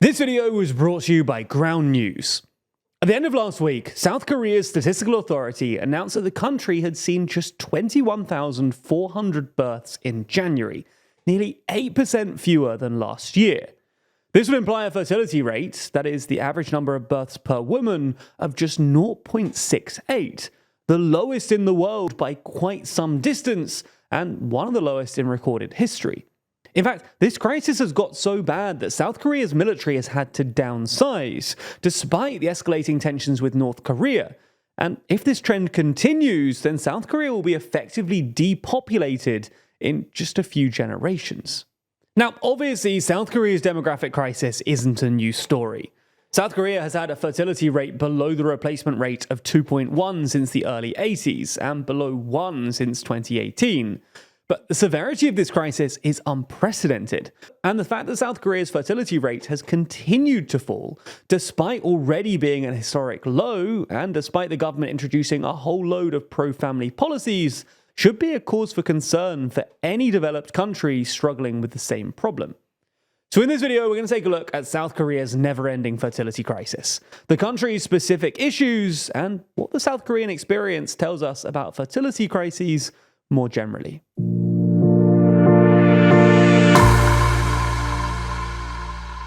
This video was brought to you by Ground News. At the end of last week, South Korea's statistical authority announced that the country had seen just 21,400 births in January, nearly 8% fewer than last year. This would imply a fertility rate, that is, the average number of births per woman, of just 0.68, the lowest in the world by quite some distance, and one of the lowest in recorded history. In fact, this crisis has got so bad that South Korea's military has had to downsize, despite the escalating tensions with North Korea. And if this trend continues, then South Korea will be effectively depopulated in just a few generations. Now, obviously, South Korea's demographic crisis isn't a new story. South Korea has had a fertility rate below the replacement rate of 2.1 since the early 80s, and below 1 since 2018. But the severity of this crisis is unprecedented, and the fact that South Korea's fertility rate has continued to fall, despite already being an historic low, and despite the government introducing a whole load of pro-family policies, should be a cause for concern for any developed country struggling with the same problem. So in this video, we're going to take a look at South Korea's never-ending fertility crisis, the country's specific issues, and what the South Korean experience tells us about fertility crises more generally.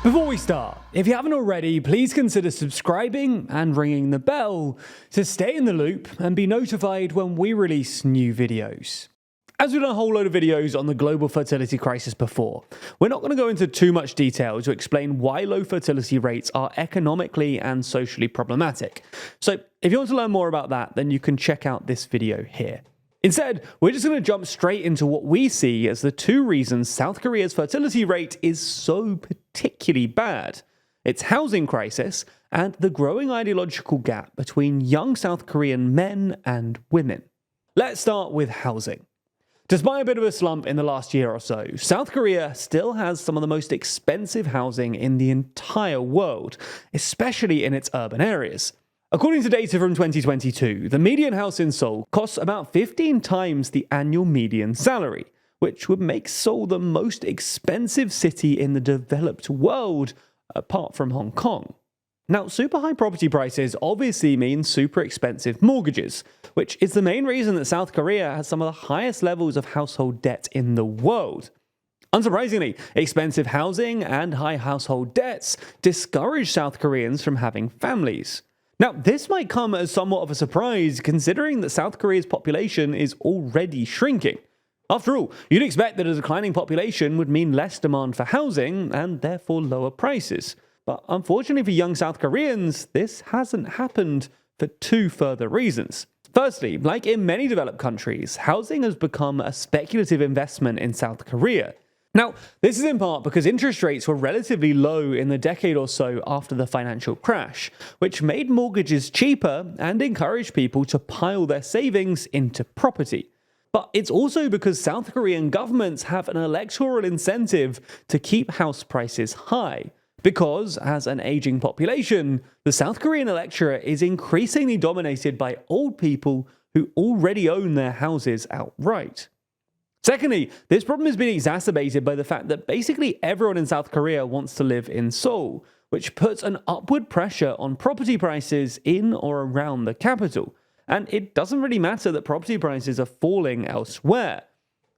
Before we start, if you haven't already, please consider subscribing and ringing the bell to stay in the loop and be notified when we release new videos. As we've done a whole load of videos on the global fertility crisis before, we're not going to go into too much detail to explain why low fertility rates are economically and socially problematic. So if you want to learn more about that, then you can check out this video here. Instead, we're just going to jump straight into what we see as the two reasons South Korea's fertility rate is so particularly bad: its housing crisis and the growing ideological gap between young South Korean men and women. Let's start with housing. Despite a bit of a slump in the last year or so, South Korea still has some of the most expensive housing in the entire world, especially in its urban areas. According to data from 2022, the median house in Seoul costs about 15 times the annual median salary, which would make Seoul the most expensive city in the developed world, apart from Hong Kong. Now, super high property prices obviously mean super expensive mortgages, which is the main reason that South Korea has some of the highest levels of household debt in the world. Unsurprisingly, expensive housing and high household debts discourage South Koreans from having families. Now, this might come as somewhat of a surprise considering that South Korea's population is already shrinking. After all, you'd expect that a declining population would mean less demand for housing and therefore lower prices. But unfortunately for young South Koreans, this hasn't happened for two further reasons. Firstly, like in many developed countries, housing has become a speculative investment in South Korea. Now, this is in part because interest rates were relatively low in the decade or so after the financial crash, which made mortgages cheaper and encouraged people to pile their savings into property. But it's also because South Korean governments have an electoral incentive to keep house prices high. Because, as an aging population, the South Korean electorate is increasingly dominated by old people who already own their houses outright. Secondly, this problem has been exacerbated by the fact that basically everyone in South Korea wants to live in Seoul, which puts an upward pressure on property prices in or around the capital. And it doesn't really matter that property prices are falling elsewhere.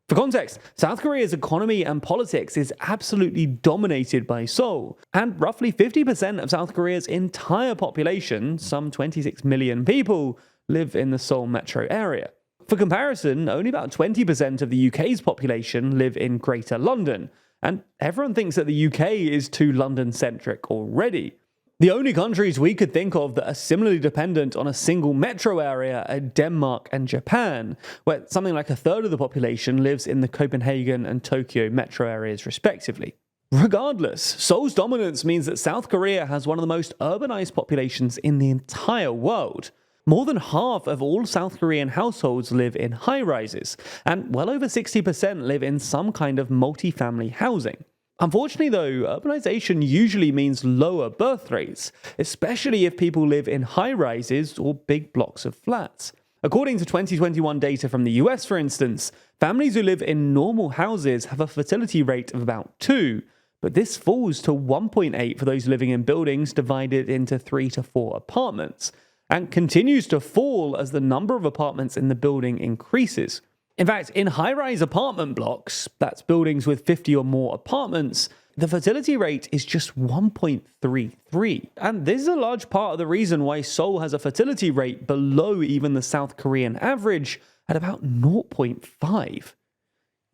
For context, South Korea's economy and politics is absolutely dominated by Seoul, and roughly 50% of South Korea's entire population, some 26 million people, live in the Seoul metro area. For comparison, only about 20% of the UK's population live in Greater London, and everyone thinks that the UK is too London-centric already. The only countries we could think of that are similarly dependent on a single metro area are Denmark and Japan, where something like a third of the population lives in the Copenhagen and Tokyo metro areas respectively. Regardless, Seoul's dominance means that South Korea has one of the most urbanized populations in the entire world. More than half of all South Korean households live in high-rises, and well over 60% live in some kind of multi-family housing. Unfortunately though, urbanization usually means lower birth rates, especially if people live in high-rises or big blocks of flats. According to 2021 data from the US, for instance, families who live in normal houses have a fertility rate of about 2, but this falls to 1.8 for those living in buildings divided into 3 to 4 apartments, and continues to fall as the number of apartments in the building increases. In fact, in high-rise apartment blocks, that's buildings with 50 or more apartments, the fertility rate is just 1.33. And this is a large part of the reason why Seoul has a fertility rate below even the South Korean average at about 0.5.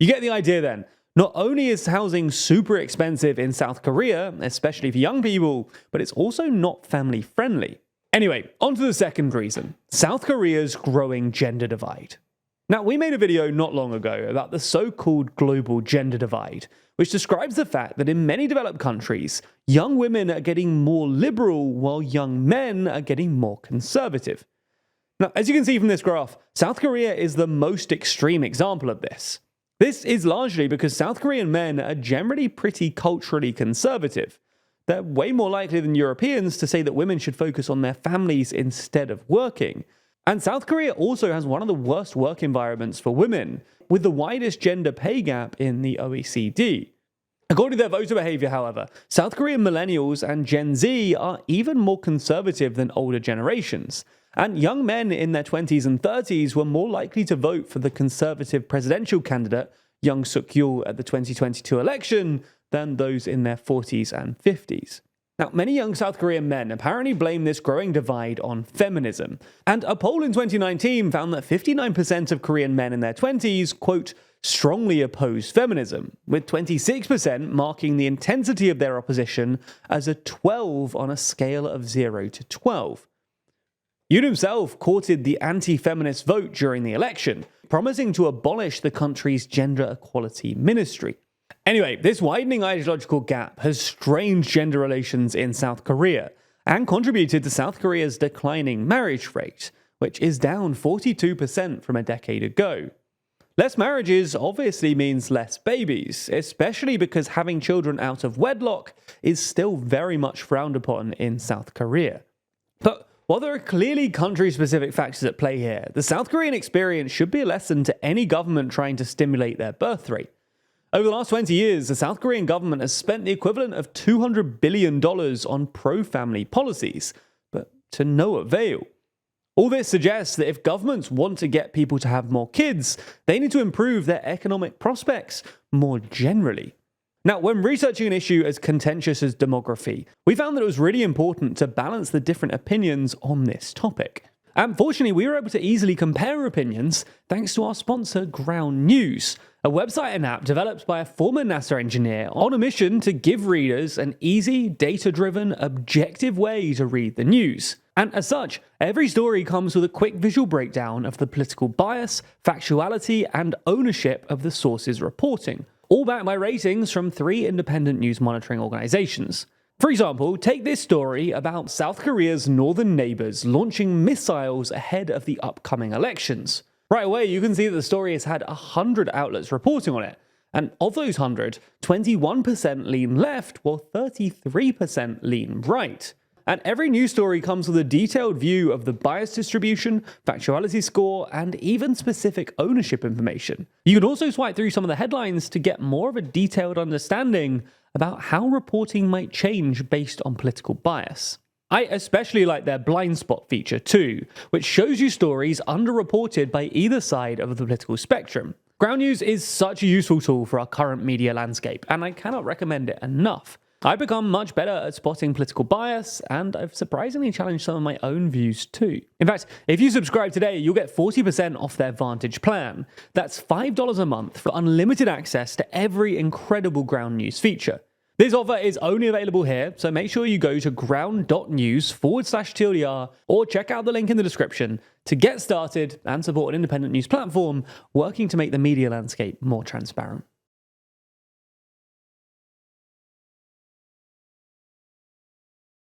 You get the idea then. Not only is housing super expensive in South Korea, especially for young people, but it's also not family friendly. Anyway, on to the second reason, South Korea's growing gender divide. Now, we made a video not long ago about the so-called global gender divide, which describes the fact that in many developed countries, young women are getting more liberal while young men are getting more conservative. Now, as you can see from this graph, South Korea is the most extreme example of this. This is largely because South Korean men are generally pretty culturally conservative. They're way more likely than Europeans to say that women should focus on their families instead of working. And South Korea also has one of the worst work environments for women, with the widest gender pay gap in the OECD. According to their voter behavior, however, South Korean millennials and Gen Z are even more conservative than older generations. And young men in their 20s and 30s were more likely to vote for the conservative presidential candidate, Young Suk-yeol, at the 2022 election than those in their 40s and 50s. Now, many young South Korean men apparently blame this growing divide on feminism, and a poll in 2019 found that 59% of Korean men in their 20s, quote, strongly oppose feminism, with 26% marking the intensity of their opposition as a 12 on a scale of 0 to 12. Yoon himself courted the anti-feminist vote during the election, promising to abolish the country's gender equality ministry. Anyway, this widening ideological gap has strained gender relations in South Korea and contributed to South Korea's declining marriage rate, which is down 42% from a decade ago. Less marriages obviously means less babies, especially because having children out of wedlock is still very much frowned upon in South Korea. But while there are clearly country-specific factors at play here, the South Korean experience should be a lesson to any government trying to stimulate their birth rate. Over the last 20 years, the South Korean government has spent the equivalent of $200 billion on pro-family policies, but to no avail. All this suggests that if governments want to get people to have more kids, they need to improve their economic prospects more generally. Now, when researching an issue as contentious as demography, we found that it was really important to balance the different opinions on this topic. And fortunately, we were able to easily compare opinions thanks to our sponsor, Ground News, a website and app developed by a former NASA engineer on a mission to give readers an easy, data-driven, objective way to read the news. And as such, every story comes with a quick visual breakdown of the political bias, factuality, and ownership of the source's reporting, all backed by ratings from 3 independent news monitoring organizations. For example, take this story about South Korea's northern neighbors launching missiles ahead of the upcoming elections. Right away, you can see that the story has had 100 outlets reporting on it, and of those 100, 21% lean left, while 33% lean right. And every news story comes with a detailed view of the bias distribution, factuality score, and even specific ownership information. You can also swipe through some of the headlines to get more of a detailed understanding about how reporting might change based on political bias. I especially like their blind spot feature too, which shows you stories underreported by either side of the political spectrum. Ground News is such a useful tool for our current media landscape, and I cannot recommend it enough. I've become much better at spotting political bias, and I've surprisingly challenged some of my own views too. In fact, if you subscribe today, you'll get 40% off their Vantage plan. That's $5 a month for unlimited access to every incredible Ground News feature. This offer is only available here, so make sure you go to ground.news/TLDR or check out the link in the description to get started and support an independent news platform working to make the media landscape more transparent.